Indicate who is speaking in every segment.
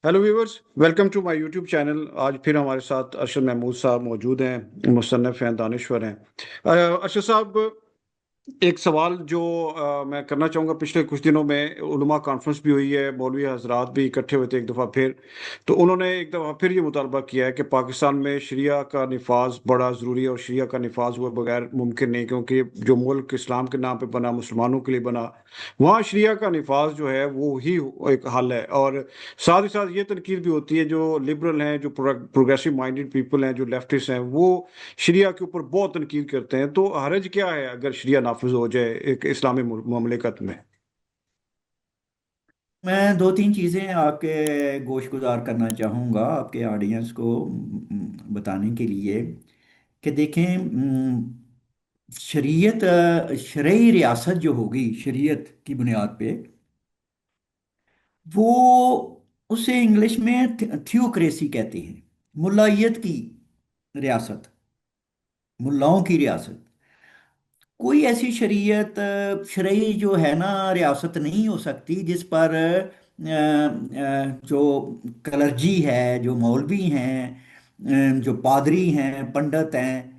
Speaker 1: Hello viewers, welcome to my YouTube channel. आज फिर हमारे साथ अरशद महमूद साहब मौजूद हैं, मुसन्निफ़ हैं, दानिश्वर हैं। अरशद साहब, एक सवाल जो मैं करना चाहूँगा। पिछले कुछ दिनों में उलमा कॉन्फ्रेंस भी हुई है, मौलवी हजरात भी इकट्ठे हुए थे एक दफ़ा फिर। तो उन्होंने एक दफ़ा फिर ये मुतालबा किया है कि पाकिस्तान में शरिया का निफाज बड़ा ज़रूरी है, और शरिया का निफाज हुए बगैर मुमकिन नहीं, क्योंकि जो मुल्क इस्लाम के नाम पे बना, मुसलमानों के लिए बना, वहाँ शरिया का निफाज जो है वो ही एक हल है। और साथ ही साथ ये तनकीद भी होती है, जो लिबरल हैं, जो प्रोग्रेसिव माइंडेड पीपल हैं, जो लेफ्टिस्ट हैं, वो शरिया के ऊपर बहुत तनकीद करते हैं। तो हरज क्या है अगर शरिया नाफिज हो जाए एक इस्लामी ममलिकत में?
Speaker 2: मैं दो तीन चीज़ें आपके गोशगुजार करना चाहूँगा आपके ऑडियंस को बताने के लिए कि देखें। शरीयत शरई रियासत जो होगी शरीयत की बुनियाद पे, वो उसे इंग्लिश में थियोक्रेसी कहते हैं। मुल्लायत की रियासत, मुल्लाओं की रियासत। कोई ऐसी शरीयत शरई जो है ना रियासत नहीं हो सकती जिस पर जो कलरजी है, जो मौलवी हैं, जो पादरी हैं, पंडित हैं,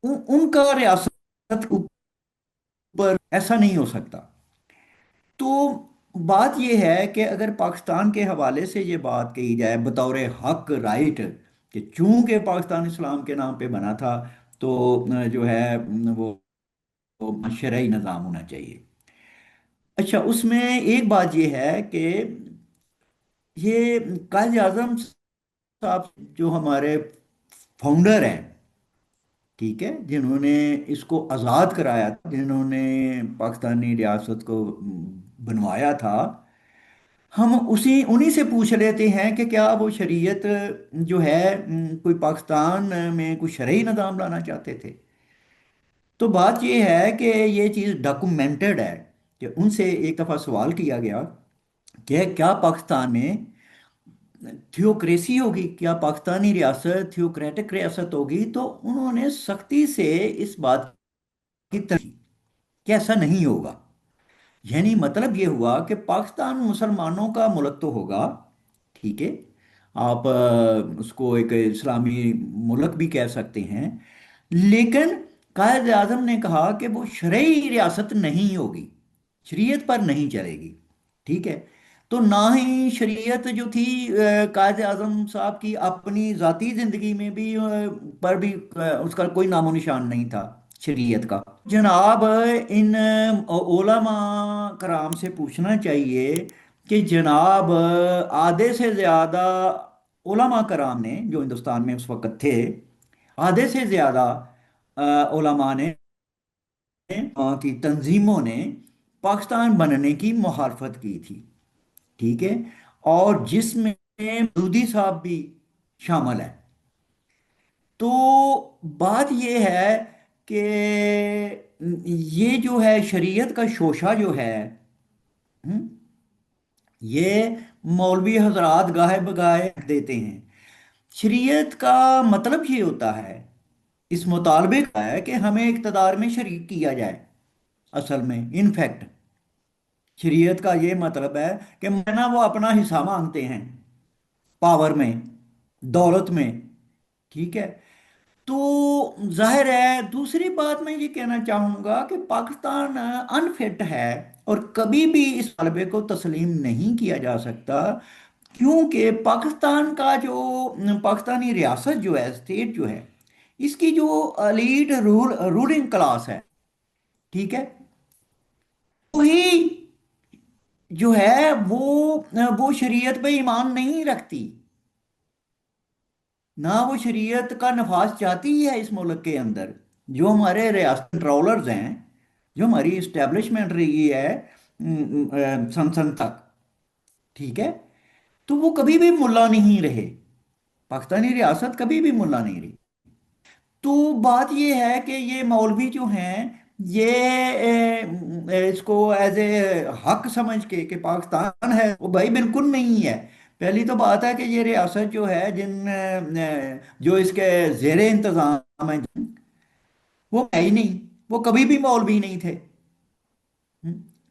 Speaker 2: उनका रियासत के ऊपर ऐसा नहीं हो सकता। तो बात यह है कि अगर पाकिस्तान के हवाले से ये बात कही जाए बतौर हक राइट, कि चूंकि पाकिस्तान इस्लाम के नाम पे बना था, तो जो है वो शरई निज़ाम होना चाहिए। अच्छा, उसमें एक बात यह है कि ये कायद आजम साहब जो हमारे फाउंडर हैं, ठीक है, जिन्होंने इसको आज़ाद कराया था, जिन्होंने पाकिस्तानी रियासत को बनवाया था, हम उसी उन्हीं से पूछ लेते हैं कि क्या वो शरीयत जो है कोई पाकिस्तान में कोई शरई निज़ाम लाना चाहते थे। तो बात ये है कि ये चीज़ डॉक्यूमेंटेड है कि उनसे एक दफ़ा सवाल किया गया कि क्या पाकिस्तान में थियोक्रेसी होगी, क्या पाकिस्तानी रियासत थियोक्रेटिक रियासत होगी। तो उन्होंने सख्ती से इस बात की तरह कि ऐसा नहीं होगा। यानी मतलब ये हुआ कि पाकिस्तान मुसलमानों का मुल्क तो होगा, ठीक है, आप उसको एक इस्लामी मुल्क भी कह सकते हैं, लेकिन कायद आजम ने कहा कि वो शरई रियासत नहीं होगी, शरीयत पर नहीं चलेगी, ठीक है। तो ना ही शरीयत जो थी कायद आजम साहब की अपनी ज़ाती ज़िंदगी में भी पर भी उसका कोई नामो निशान नहीं था शरीयत का। जनाब, इन ओलामा कराम से पूछना चाहिए कि जनाब आधे से ज़्यादा ओलामा कराम ने जो हिंदुस्तान में उस वक्त थे, आधे से ज़्यादा ओलामा ने, वहाँ की तंजीमों ने पाकिस्तान बनने की मुखालफत की थी, ठीक है, और जिसमें मसूदी साहब भी शामिल है। तो बात यह है कि ये जो है शरीयत का शोशा जो है, हम्म, ये मौलवी हजरात गाहे बगाहे देते हैं। शरीयत का मतलब ये होता है, इस मुतालबे का है कि हमें इक़्तिदार में शरीक किया जाए। असल में इनफैक्ट शरीयत का ये मतलब है कि मैं ना वो अपना हिस्सा मांगते हैं पावर में, दौलत में, ठीक है। तो जाहिर है, दूसरी बात मैं ये कहना चाहूँगा कि पाकिस्तान अनफिट है और कभी भी इस मसले को तस्लीम नहीं किया जा सकता, क्योंकि पाकिस्तान का जो पाकिस्तानी रियासत जो है, स्टेट जो है, इसकी जो लीड रूलिंग क्लास है, ठीक है, वही जो है वो शरीयत पे ईमान नहीं रखती, ना वो शरीयत का नफाज चाहती है इस मुल्क के अंदर। जो हमारे रियासत कंट्रोलर्स हैं, जो हमारी इस्टेब्लिशमेंट रही है सन सन तक, ठीक है, तो वो कभी भी मुल्ला नहीं रहे। पाकिस्तानी रियासत कभी भी मुल्ला नहीं रही। तो बात ये है कि ये मौलवी जो हैं, ये इसको एज ए हक समझ के पाकिस्तान है, वो भाई बिल्कुल नहीं है। पहली तो बात है कि ये रियासत जो है जो इसके जेरे इंतजाम है, वो है ही नहीं, वो कभी भी मौलवी नहीं थे,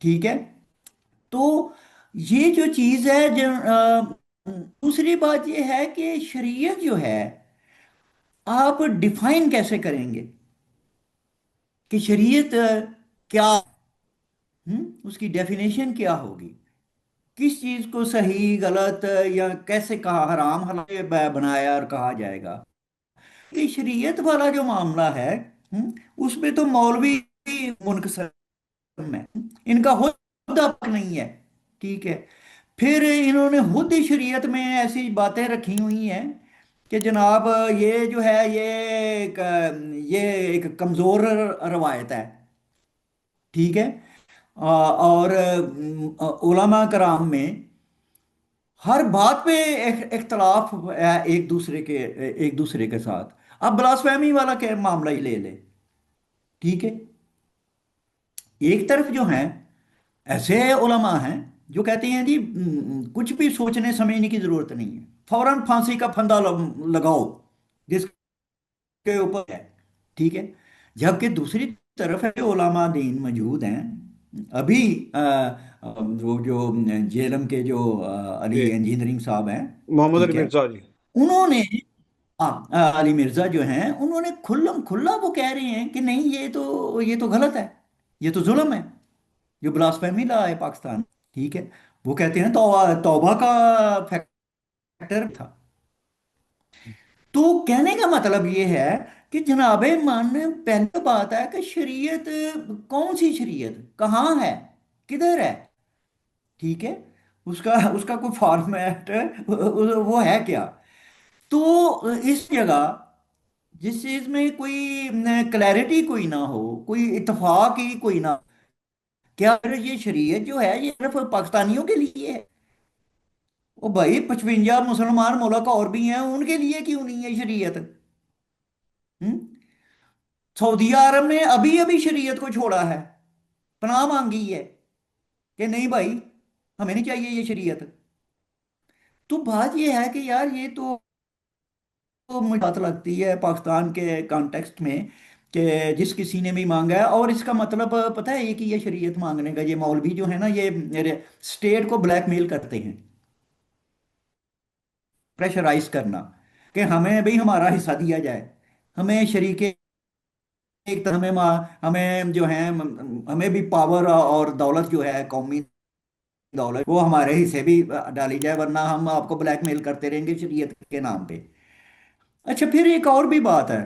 Speaker 2: ठीक है। तो یہ جو چیز ہے دوسری بات یہ ہے کہ شریعت جو ہے آپ ڈیفائن کیسے کریں گے کہ شریعت کیا، اس کی ڈیفینیشن کیا ہوگی؟ کس چیز کو صحیح غلط یا کیسے کہا، حرام حلال بنایا اور کہا جائے گا؟ کہ شریعت والا جو معاملہ ہے، اس میں تو مولوی منقسم ہے، ان کا خود حق نہیں ہے، ٹھیک ہے؟ پھر انہوں نے خود ہی شریعت میں ایسی باتیں رکھی ہوئی ہیں کہ جناب یہ جو ہے یہ ایک کمزور روایت ہے، ٹھیک ہے؟ اور علماء کرام میں ہر بات پہ اختلاف ہے ایک دوسرے کے ساتھ۔ اب بلاسفہمی والا کیا معاملہ ہی لے لے، ٹھیک ہے؟ ایک طرف جو ہیں ایسے علماء ہیں جو کہتے ہیں جی کچھ بھی سوچنے سمجھنے کی ضرورت نہیں ہے، فوراً پھانسی کا پھندا لگاؤ جس کے اوپر ہے، ٹھیک ہے؟ جبکہ دوسری طرف ہے علماء دین موجود ہیں ابھی، وہ جو جیلم کے جو علی
Speaker 1: جی،
Speaker 2: انجینئرنگ صاحب ہیں،
Speaker 1: محمد علی
Speaker 2: ٹھیک ہے؟
Speaker 1: مرزا جی۔
Speaker 2: انہوں نے علی مرزا جو ہیں انہوں نے کھلم کھلا وہ کہہ رہے ہیں کہ نہیں یہ تو غلط ہے، یہ تو ظلم ہے جو بلاسفیمی لا ہے پاکستان، ٹھیک ہے؟ وہ کہتے ہیں توبہ توبہ کا فیکٹر تھا۔ تو کہنے کا مطلب یہ ہے کہ جناب من پہلی بات ہے کہ شریعت کون سی شریعت کہاں ہے، کدھر ہے، ٹھیک ہے؟ اس کا کوئی فارمیٹ وہ ہے کیا؟ تو اس جگہ جس چیز میں کوئی کلیرٹی کوئی نہ ہو، کوئی اتفاق ہی کوئی نہ، کیا پھر یہ شریعت جو ہے یہ صرف پاکستانیوں کے لیے ہے؟ وہ بھائی 55 مسلمان ملک اور بھی ہیں، ان کے لیے کیوں نہیں ہے شریعت؟ ہم؟ سعودیہ عرب نے ابھی ابھی شریعت کو چھوڑا ہے، پناہ مانگی ہے کہ نہیں بھائی ہمیں نہیں چاہیے یہ شریعت۔ تو بات یہ ہے کہ یار یہ تو مجھے بات لگتی ہے پاکستان کے کانٹیکسٹ میں کہ جس کسی نے بھی مانگا ہے، اور اس کا مطلب پتہ ہے یہ کہ یہ شریعت مانگنے کا، یہ مولوی جو ہے نا یہ اسٹیٹ کو بلیک میل کرتے ہیں، پریشرائز کرنا کہ ہمیں بھی ہمارا حصہ دیا جائے، ہمیں شریک ایک طرح ہمیں جو ہے ہمیں بھی پاور اور دولت جو ہے قومی دولت وہ ہمارے حصے بھی ڈالی جائے، ورنہ ہم آپ کو بلیک میل کرتے رہیں گے شریعت کے نام پہ۔ اچھا پھر ایک اور بھی بات ہے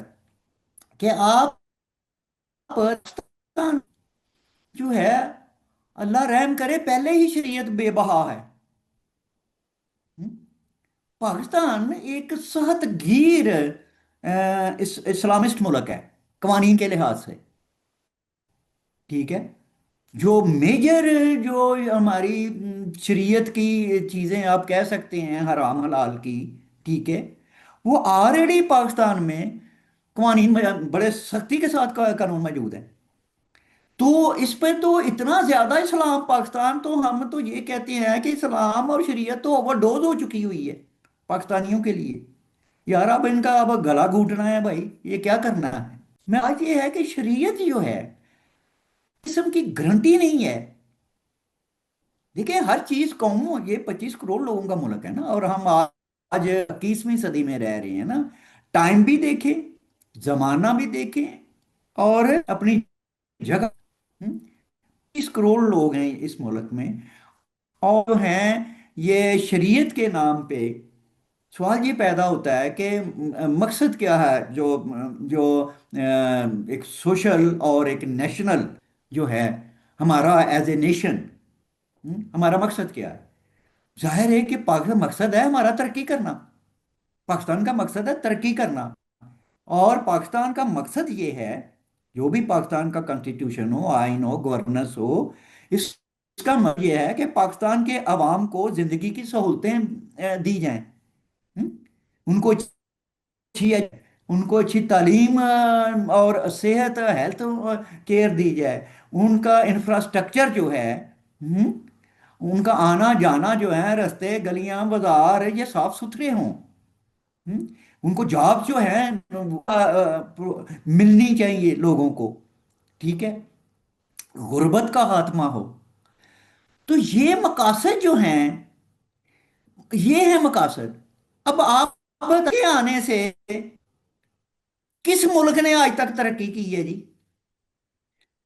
Speaker 2: کہ آپ پاکستان جو ہے اللہ رحم کرے پہلے ہی شریعت بے بہا ہے، ہم؟ پاکستان ایک سخت گیر اسلامسٹ ملک ہے قوانین کے لحاظ سے، ٹھیک ہے؟ جو میجر جو ہماری شریعت کی چیزیں آپ کہہ سکتے ہیں حرام حلال کی، ٹھیک ہے؟ وہ آلریڈی پاکستان میں قوانین میں بڑے سختی کے ساتھ قانون موجود ہیں۔ تو اس پہ تو اتنا زیادہ اسلام پاکستان، تو ہم تو یہ کہتے ہیں کہ اسلام اور شریعت تو اوور ڈوز ہو چکی ہوئی ہے پاکستانیوں کے لیے۔ یار اب ان کا اب گلا گھونٹنا ہے بھائی، یہ کیا کرنا ہے؟ میں آج یہ ہے کہ شریعت جو ہے قسم کی گارنٹی نہیں ہے۔ دیکھیں ہر چیز قوم، یہ 25 کروڑ لوگوں کا ملک ہے نا، اور ہم آج 21ویں صدی میں رہ رہے ہیں نا، ٹائم بھی دیکھیں، زمانہ بھی دیکھیں، اور اپنی جگہ، 30 کروڑ لوگ ہیں اس ملک میں، اور جو ہیں یہ شریعت کے نام پہ سوال یہ پیدا ہوتا ہے کہ مقصد کیا ہے جو جو ایک سوشل اور ایک نیشنل جو ہے ہمارا ایز اے نیشن، ہمارا مقصد کیا ہے؟ ظاہر ہے کہ پاکستان مقصد ہے ہمارا ترقی کرنا، پاکستان کا مقصد ہے ترقی کرنا، اور پاکستان کا مقصد یہ ہے جو بھی پاکستان کا کنسٹیٹیوشن ہو، آئین ہو، گورننس ہو، اس کا مطلب یہ ہے کہ پاکستان کے عوام کو زندگی کی سہولتیں دی جائیں، ہم؟ ان کو ان کو اچھی تعلیم اور صحت ہیلتھ کیئر دی جائے، ان کا انفراسٹرکچر جو ہے، ان کا آنا جانا جو ہے رستے گلیاں بازار یہ صاف ستھرے ہوں، ہم؟ ان کو جاب جو ہے ملنی چاہیے لوگوں کو، ٹھیک ہے؟ غربت کا خاتمہ ہو، तो ये मकासद जो हैं, ये है मकासद। अब आप बताइए, आने से किस मुल्क ने आज तक तरक्की की है जी?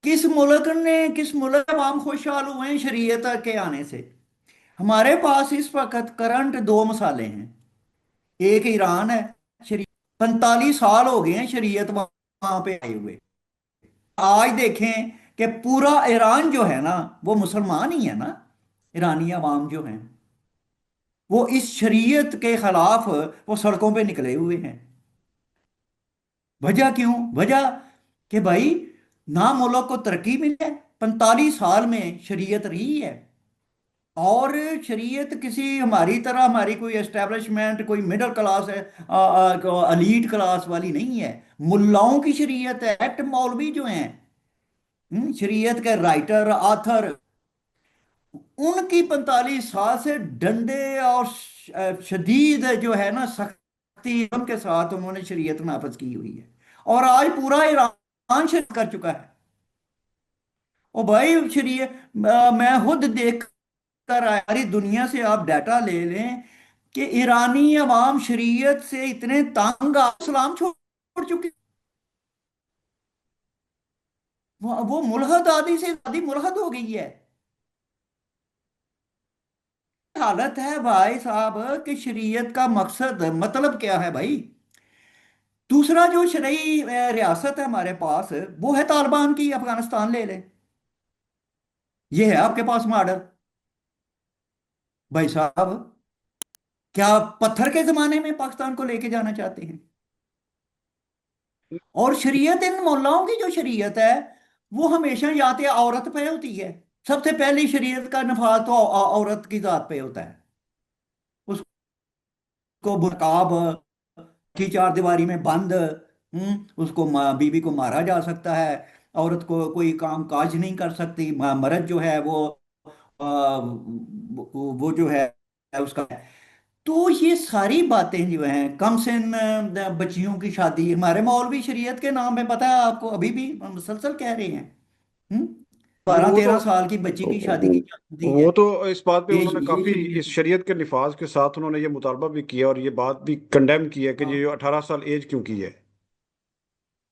Speaker 2: किस मुल्क आवाम खुशहाल हुए हैं शरीयत के आने से? हमारे पास इस वक्त करंट दो मिसालें हैं। एक ईरान है, शरी 45 साल हो गए हैं शरीयत वहां पे आए हुए। आज देखें कि पूरा ईरान जो है ना, वो मुसलमान ही है ना। ईरानी अवाम जो है, वो इस शरीयत के खिलाफ वो सड़कों पे निकले हुए हैं। वजह क्यों? वजह कि भाई, ना मुल्क को तरक्की मिली है, 45 साल में शरीयत रही है। और शरीयत किसी हमारी तरह, हमारी कोई एस्टेब्लिशमेंट, कोई मिडिल क्लास है, अलीट क्लास वाली नहीं है। मुल्लाओं की शरीयत है। एक्ट मौलवी जो हैं, शरीयत के राइटर, आथर, उनकी 45 साल से डंडे और शदीद जो है ना, सख्ती के साथ उन्होंने शरीयत नाफज की हुई है। और आज पूरा ईरान शरीयत कर चुका है। और भाई शरीयत, मैं खुद देख कर आया, सारी दुनिया से आप डाटा ले लें कि ईरानी अवाम शरीयत से इतने तंग इस्लाम छोड़ चुके। वो मुल्हद आदि से आदि मुल्हद हो गई है। हालत है भाई साहब कि शरीयत का मकसद मतलब क्या है भाई? दूसरा जो शरई रियासत है हमारे पास, वो है तालिबान की। अफगानिस्तान ले लें, ये है आपके पास मॉडल। भाई साहब, क्या आप पत्थर के जमाने में पाकिस्तान को लेके जाना चाहते हैं? और शरीयत, इन मौलाओं की जो शरीयत है, वो हमेशा या तो औरत पे होती है। सबसे पहली शरीयत का नफाज तो औरत की जात पे होता है। उसको बुरकाब की चार दीवारी में बंद, उसको बीवी को मारा जा सकता है। औरत को कोई काम काज नहीं कर सकती। मर्द जो है वो जो है उसका। तो ये सारी बातें जो हैं, कम सिन बच्चियों की शादी, हमारे मौलवी शरीयत के नाम पे पता है आपको अभी भी मुसलसल कह रहे हैं। हम्म
Speaker 1: नहीं,
Speaker 2: बारह
Speaker 1: वो तो
Speaker 2: 13 साल की बच्ची की शादी की जाती है।
Speaker 1: वो तो इस बात पे उन्होंने
Speaker 2: ये
Speaker 1: काफी
Speaker 2: शरीयत।
Speaker 1: इस शरीयत के निफाज के साथ उन्होंने ये मुतालबा भी किया और ये बात भी कंडेम की है कि
Speaker 2: हाँ,
Speaker 1: ये जो 18 साल एज क्यों की है।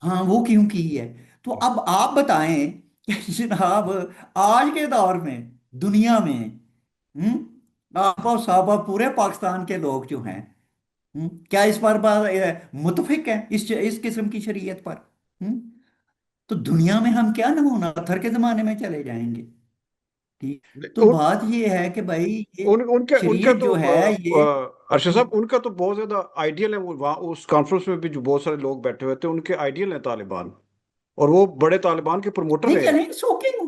Speaker 2: हाँ, वो क्यों की है? तो अब आप बताएं कि जनाब, आज के दौर में, दुनिया में, आप और साहब पूरे पाकिस्तान के लोग जो हैं, क्या इस पर मुतफिक है इस किस्म की शरीयत पर? हम्म तो दुनिया में हम क्या नमूना, पत्थर के जमाने में चले जाएंगे? ठीक। तो
Speaker 1: उन,
Speaker 2: बात ये है कि भाई, ये
Speaker 1: उनके उनका
Speaker 2: शरीयत
Speaker 1: तो
Speaker 2: जो है ये।
Speaker 1: अरशद साहब, उनका तो बहुत ज्यादा आइडियल है। वो वहाँ उस कॉन्फ्रेंस में भी जो बहुत सारे लोग बैठे हुए थे, उनके आइडियल हैं तालिबान, और वो बड़े तालिबान के प्रमोटर
Speaker 2: नहीं
Speaker 1: रहे हैं।
Speaker 2: चलें, शौकीन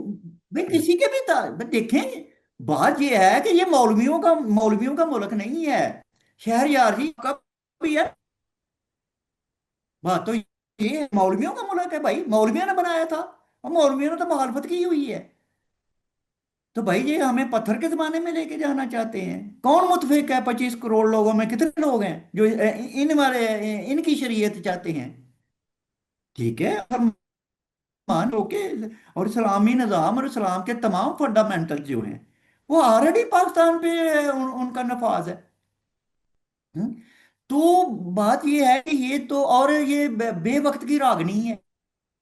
Speaker 2: भाई किसी के भी था, बट देखें, बात ये है कि ये मौलवियों का मुल्क नहीं है। शहर यार जी का भी है। बात तो ये है, मौलवियों का मुल्क है भाई, मौलवियों ने बनाया था। और मौलवियों ने तो मुखालफत की हुई है। तो भाई ये हमें पत्थर के जमाने में लेके जाना चाहते हैं। कौन मुतफिक है? 25 करोड़ लोगों में कितने लोग हैं जो इन वाले इनकी शरीयत चाहते हैं? ठीक है, मान लो कि, और इस्लामी निज़ाम और इस्लाम के तमाम फंडामेंटल जो हैं, वो ऑलरेडी पाकिस्तान पे उनका नफाज है। हम्म? तो बात ये है कि ये तो, और ये बेवक्त की रागनी है।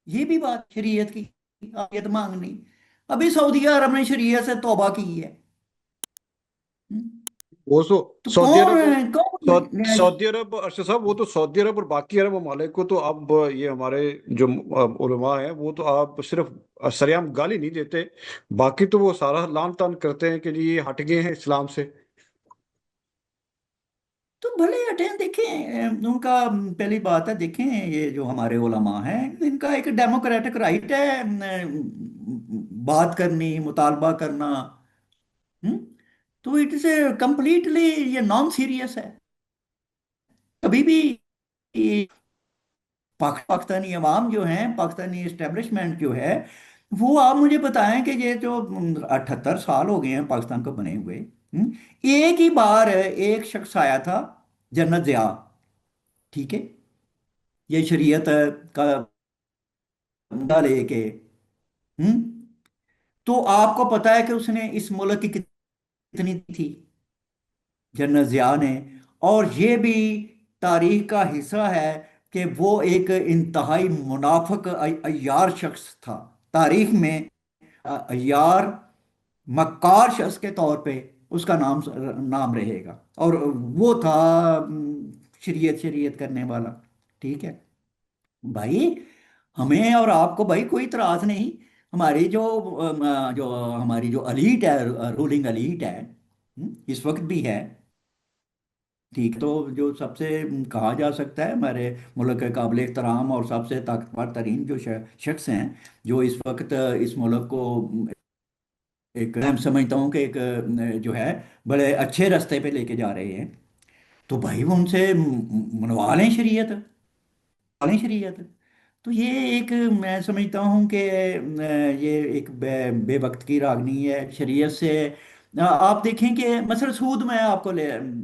Speaker 2: ये भी बात शरीयत की आयत मांगनी। अभी सऊदी अरब ने शरीयत से तौबा की है। हम्म?
Speaker 1: वो तो
Speaker 2: तो
Speaker 1: सऊदी अरब
Speaker 2: कौन
Speaker 1: सऊदी अरब, अरशद साहब, वो तो सऊदी अरब और बाकी अरब ममालिक को तो अब ये हमारे जो उलमा हैं वो तो आप सिर्फ सरेआम गाली नहीं देते, बाकी तो वो सारा लान तान करते हैं कि जी ये हट गए हैं इस्लाम से।
Speaker 2: तो भले हटें, देखें उनका। पहली बात है, देखें, ये जो हमारे उलमा हैं, इनका एक डेमोक्रेटिक राइट है बात करनी, मुतालबा करना। हम्म? तो इट इज कंप्लीटली, ये नॉन सीरियस है। कभी भी पाकिस्तानी अवाम जो है, पाकिस्तानी इस्टेब्लिशमेंट जो है, वो आप मुझे बताएं कि ये जो 78 साल हो गए हैं पाकिस्तान को बने हुए, एक ही बार एक शख्स आया था, जन्नत ज़िया, ठीक है, ये शरीयत का मुद्दा लेके, हम्म تو آپ کو پتا ہے کہ اس نے اس ملک کی کتنی تھی، جنرل ضیاء نے؟ اور یہ بھی تاریخ کا حصہ ہے کہ وہ ایک انتہائی منافق عیار شخص تھا تاریخ میں، عیار مکار شخص کے طور پہ اس کا نام رہے گا، اور وہ تھا شریعت شریعت کرنے والا، ٹھیک ہے بھائی؟ ہمیں اور آپ کو بھائی کوئی اعتراض نہیں، ہماری جو ہماری جو الیٹ ہے، رولنگ الیٹ ہے، اس وقت بھی ہے، ٹھیک، تو جو سب سے کہا جا سکتا ہے ہمارے ملک کے قابل احترام اور سب سے طاقتور ترین جو شخص ہیں، جو اس وقت اس ملک کو ایک میں سمجھتا ہوں کہ ایک جو ہے بڑے اچھے راستے پہ لے کے جا رہے ہیں، تو بھائی وہ ان سے منوا لیں شریعت، منوا لیں شریعت۔ تو یہ ایک میں سمجھتا ہوں کہ یہ ایک بے وقت کی راگنی ہے شریعت سے۔ آپ دیکھیں کہ مثلا سود، میں آپ کو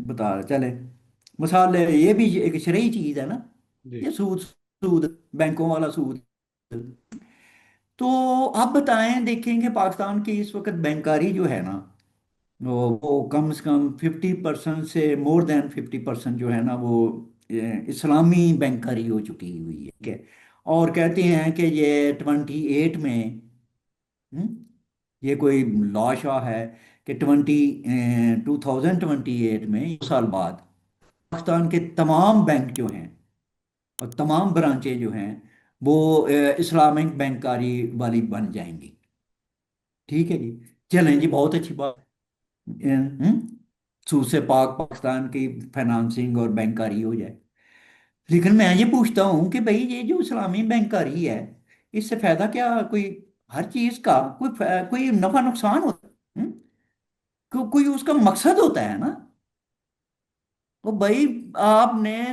Speaker 2: بتا چلیں مثال یہ بھی ایک شرعی چیز ہے نا،
Speaker 1: جی
Speaker 2: یہ سود، سود بینکوں والا سود۔ تو آپ بتائیں، دیکھیں کہ پاکستان کی اس وقت بینکاری جو ہے نا، وہ کم سے کم 50% سے مور دین 50% جو ہے نا وہ اسلامی بینکاری ہو چکی ہوئی ہے، ٹھیک ہے؟ اور کہتے ہیں کہ یہ 28 میں، ہم، یہ کوئی لا شاہ ہے کہ 2028 میں، 2 سال بعد، پاکستان کے تمام بینک جو ہیں اور تمام برانچیں جو ہیں وہ اسلامک بینکاری والی بن جائیں گی، ٹھیک ہے جی؟ چلیں جی، بہت اچھی بات ہے، سود سے پاک پاکستان کی فائنانسنگ اور بینکاری ہو جائے۔ لیکن میں یہ پوچھتا ہوں کہ بھئی یہ جو اسلامی بینکاری ہے، اس سے فائدہ کیا؟ کوئی ہر چیز کا کوئی نفع نقصان ہوتا ہے، کوئی اس کا مقصد ہوتا ہے نا؟ تو بھائی آپ نے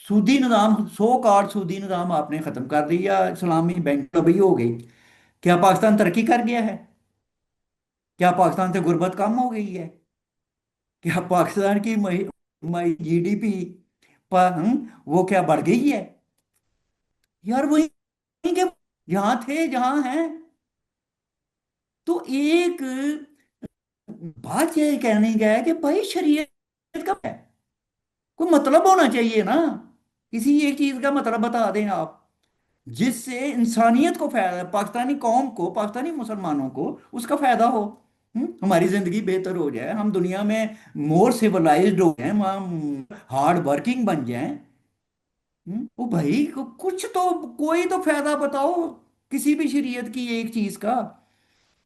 Speaker 2: سودی نظام، 100 کارڈ سودی نظام آپ نے ختم کر دیا، اسلامی بینک تبھی ہو گئی، کیا پاکستان ترقی کر گیا ہے؟ کیا پاکستان سے غربت کم ہو گئی ہے؟ کیا پاکستان کی جی ڈی پی وہ کیا بڑھ گئی ہے؟ یار وہی کہ جہاں تھے جہاں ہیں۔ تو ایک بات یہ کہنے کا ہے کہ بھائی شریعت کا ہے، کوئی مطلب ہونا چاہیے نا، کسی ایک چیز کا مطلب بتا دیں آپ، جس سے انسانیت کو فائدہ، پاکستانی قوم کو، پاکستانی مسلمانوں کو اس کا فائدہ ہو، ہماری زندگی بہتر ہو جائے، ہم دنیا میں مور سیولائزڈ ہو جائیں، ہم ہارڈ ورکنگ بن جائیں، وہ بھائی کچھ تو، کوئی تو فائدہ بتاؤ کسی بھی شریعت کی ایک چیز کا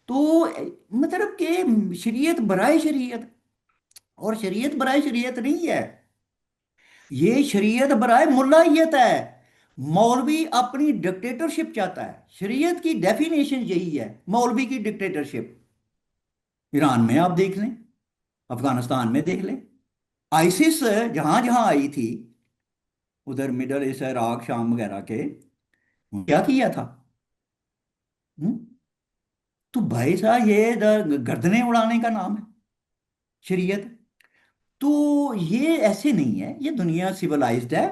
Speaker 2: تو، مطلب کہ شریعت برائے شریعت، اور شریعت برائے شریعت نہیں ہے، یہ شریعت برائے ملائیت ہے، مولوی اپنی ڈکٹیٹرشپ چاہتا ہے، شریعت کی ڈیفینیشن یہی ہے، مولوی کی ڈکٹیٹرشپ۔ ایران میں آپ دیکھ لیں، افغانستان میں دیکھ لیں، آئسس جہاں جہاں آئی تھی ادھر مڈل ایسٹ، عراق، شام وغیرہ کے، کیا کیا تھا؟ ہم؟ تو بھائی صاحب یہ گردنیں اڑانے کا نام ہے شریعت؟ تو یہ ایسے نہیں ہے، یہ دنیا سیولائزڈ ہے،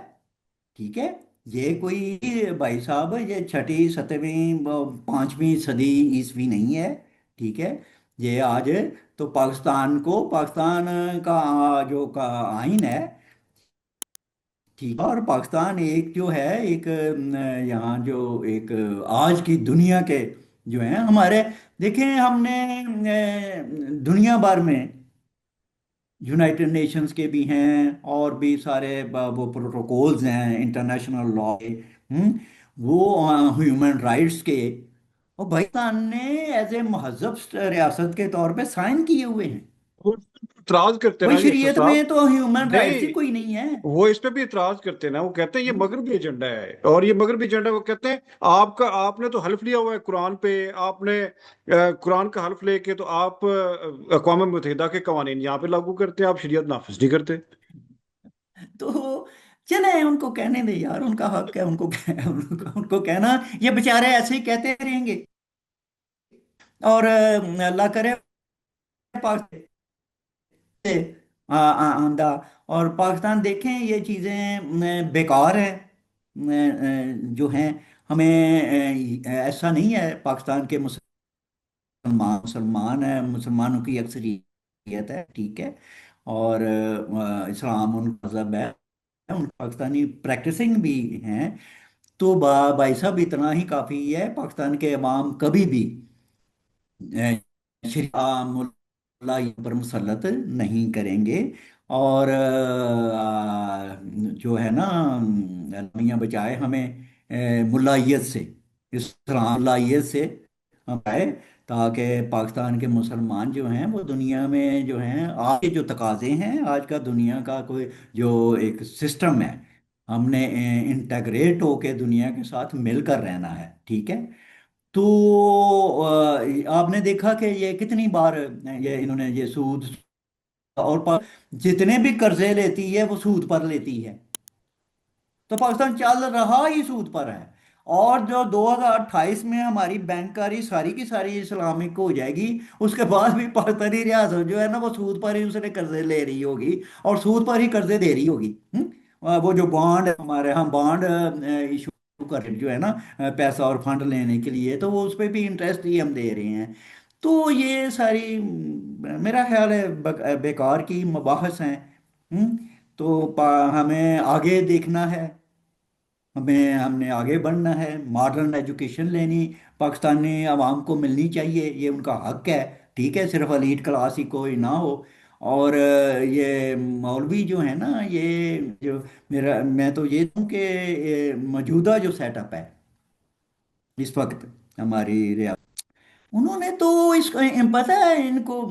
Speaker 2: ٹھیک ہے؟ یہ کوئی بھائی صاحب یہ چھٹی 7ویں 5ویں صدی عیسوی نہیں ہے، ٹھیک ہے؟ یہ آج تو پاکستان کو، پاکستان کا جو کا آئین ہے، ٹھیک ہے؟ اور پاکستان ایک جو ہے ایک یہاں جو ایک آج کی دنیا کے جو ہیں ہمارے، دیکھیں ہم نے دنیا بھر میں یونائٹڈ نیشنز کے بھی ہیں اور بھی سارے وہ پروٹوکولز ہیں انٹرنیشنل لا کے، وہ ہیومن رائٹس کے، اور پاکستان نے ایز اے مہذب ریاست کے طور پہ سائن کیے ہوئے ہیں۔
Speaker 1: وہ اعتراض کرتے ہیں
Speaker 2: بھائی
Speaker 1: نا جی ارشد
Speaker 2: شریعت
Speaker 1: صاحب،
Speaker 2: میں تو ہیومن رائٹس ہی
Speaker 1: نہیں
Speaker 2: کوئی نہیں ہے۔
Speaker 1: وہ اس پہ بھی اعتراض کرتے ہیں نا، وہ کہتے ہیں یہ مغربی ایجنڈا ہے، اور یہ مغربی ایجنڈا، وہ کہتے ہیں آپ نے تو حلف لیا ہوا ہے قرآن پہ، آپ نے قرآن کا حلف لے کے تو آپ اقوام متحدہ کے قوانین یہاں پہ لاگو کرتے ہیں، آپ شریعت نافذ نہیں کرتے۔
Speaker 2: تو چلیں ان کو کہنے دیں یار، ان کا حق ہے، ان کو کہنا، یہ بیچارے ایسے ہی کہتے رہیں گے، اور اللہ کرے پاک سے آندہ، اور پاکستان دیکھیں یہ چیزیں بیکار ہیں جو ہیں، ہمیں ایسا نہیں ہے پاکستان کے मुसलमान है, मुसलमानों की अक्सरियत है, ठीक है। और इस्लाम उनका मजहब है, उन पाकिस्तानी प्रैक्टिसिंग भी हैं। तो भाई साहब इतना ही काफ़ी है, पाकिस्तान के अवाम कभी भी शरिया मुल्ला पर मुसल्लत नहीं करेंगे। और जो है ना, मियाँ बचाए हमें मुल्लाहियत से, इस्लाम मुल्लाहियत से हम आए, ताकि पाकिस्तान के मुसलमान जो हैं वो दुनिया में जो हैं, आज के जो तकाजे हैं, आज का दुनिया का कोई जो एक सिस्टम है, हमने इंटेग्रेट होके दुनिया के साथ मिलकर रहना है, ठीक है। तो आपने देखा कि ये कितनी बार ये इन्होंने ये सूद और जितने भी कर्जे लेती है वो सूद पर लेती है। तो पाकिस्तान चल रहा ही सूद पर है। और जो 2028 में हमारी बैंकारी सारी की सारी इस्लामिक हो जाएगी, उसके बाद भी पाकिस्तानी रियासत जो है ना, वो सूद पर ही उसने कर्जे ले रही होगी और सूद पर ही कर्जे दे रही होगी। वो जो बॉन्ड हमारे, हम बॉन्ड इशू कर जो है ना, पैसा और फंड लेने के लिए, तो वो उस पर भी इंटरेस्ट ही हम दे रहे हैं। तो ये सारी मेरा ख्याल है बेकार की मबाहस हैं। हम्म, तो हमें आगे देखना है, हमने आगे बढ़ना है, मॉडर्न एजुकेशन लेनी पाकिस्तानी अवाम को मिलनी चाहिए, ये उनका हक है, ठीक है। सिर्फ एलीट क्लास ही कोई ना हो। और ये मौलवी जो है ना, ये जो मैं तो ये दूं कि ये मौजूदा जो सेटअप है इस वक्त हमारी रियासत, उन्होंने तो इसको पता है इनको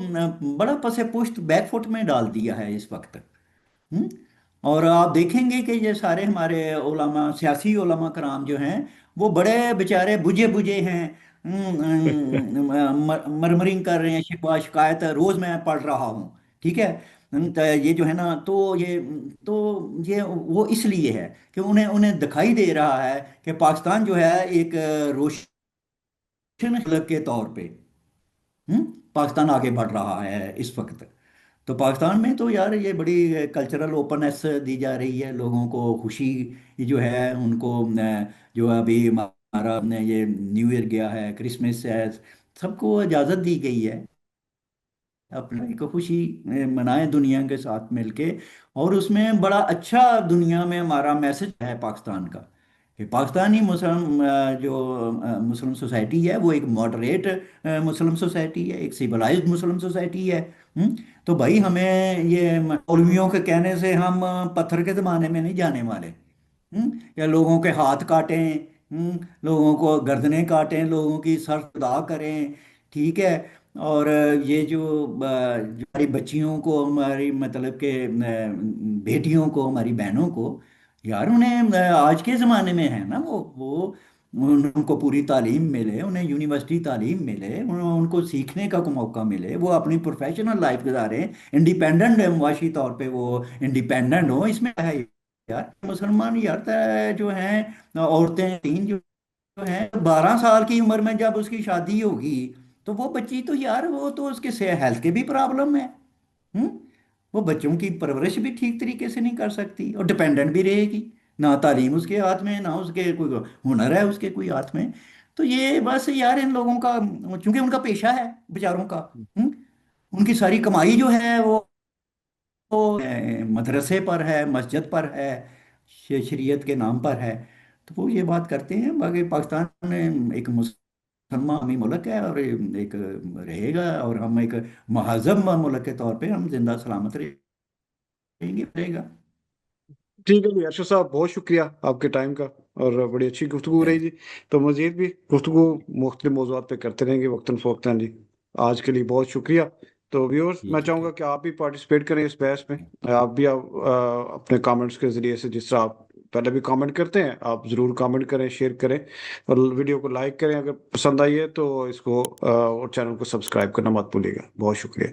Speaker 2: बड़ा पसे पुश्त बैकफुट में डाल दिया है इस वक्त। हम्म? और आप देखेंगे कि ये सारे हमारे उलमा, सियासी उलमा कराम जो हैं, वो बड़े बेचारे बुझे बुझे हैं। मरमरिंग कर रहे हैं, शिकवा शिकायत रोज मैं पढ़ रहा हूँ, ठीक है। तो ये जो है ना, तो ये वो इसलिए है कि उन्हें उन्हें दिखाई दे रहा है कि पाकिस्तान जो है एक रोशन क्लब के तौर पे, हम्म, पाकिस्तान आगे बढ़ रहा है इस वक्त। तो पाकिस्तान में तो यार ये बड़ी कल्चरल ओपननेस दी जा रही है, लोगों को खुशी जो है उनको जो अभी हमारा ये न्यू ईयर गया है, क्रिसमस है, सबको इजाज़त दी गई है अपना एक खुशी मनाएं दुनिया के साथ मिलके। और उसमें बड़ा अच्छा दुनिया में हमारा मैसेज है पाकिस्तान का, कि पाकिस्तानी मुस्लिम जो मुस्लिम सोसाइटी है वो एक मॉडरेट मुस्लिम सोसाइटी है, एक सिविलाइज्ड मुस्लिम सोसाइटी है। तो भाई हमें ये मौलवियों के कहने से हम पत्थर के ज़माने में नहीं जाने वाले। या लोगों के हाथ काटें, लोगों को गर्दनें काटें, लोगों की सर खुदा करें, ठीक है। और ये जो हमारी बच्चियों को, हमारी मतलब के बेटियों को, हमारी बहनों को, यार उन्हें आज के ज़माने में है ना, वो उनको पूरी तालीम मिले, उन्हें यूनिवर्सिटी तालीम मिले, उनको सीखने का मौका मिले, वो अपनी प्रोफेशनल लाइफ गुजारें, इंडिपेंडेंट माशी तौर पे वो इंडिपेंडेंट हो, इसमें है यार। मुसलमान यार जो हैं औरतें, तीन जो हैं, 12 साल की उम्र में जब उसकी शादी होगी, तो वो बच्ची तो यार वो तो उसके से हेल्थ के भी प्रॉब्लम है। हम्म वो बच्चों की परवरिश भी ठीक तरीके से नहीं कर सकती और डिपेंडेंट भी रहेगी, ना तालीम उसके हाथ में, ना उसके कोई हुनर है उसके कोई हाथ में। तो ये बस यार इन लोगों का, चूंकि उनका पेशा है बेचारों का, हम्म, उनकी सारी कमाई जो है वो मदरसे पर है, मस्जिद पर है, शरीयत के नाम पर है। तो वो ये बात करते हैं। बाकी पाकिस्तान में एक मुसलमानी मुल्क है और एक रहेगा, और हम एक महजब मुल्क के तौर पे हम जिंदा सलामत रहेंगे, रहेगा।
Speaker 1: ठीक है जी अर्शद साहब, बहुत शुक्रिया आपके टाइम का, और बड़ी अच्छी गुफ्तगू रही जी। तो मजीद भी गुफ्तगू मुख्तलिफ मौज़ूआत पे करते रहेंगे वक्तन फ़वक्तन जी। आज के लिए बहुत शुक्रिया। तो व्यूअर्स, मैं
Speaker 2: ठीक है,
Speaker 1: चाहूँगा
Speaker 2: ठीक
Speaker 1: कि आप भी पार्टिसिपेट करें इस बहस में। आप भी अपने कमेंट्स के ज़रिए से, जिस तरह आप पहले भी कमेंट करते हैं, आप ज़रूर कमेंट करें, शेयर करें, और वीडियो को लाइक करें अगर पसंद आई है तो इसको, और चैनल को सब्सक्राइब करना मत भूलिएगा। बहुत शुक्रिया।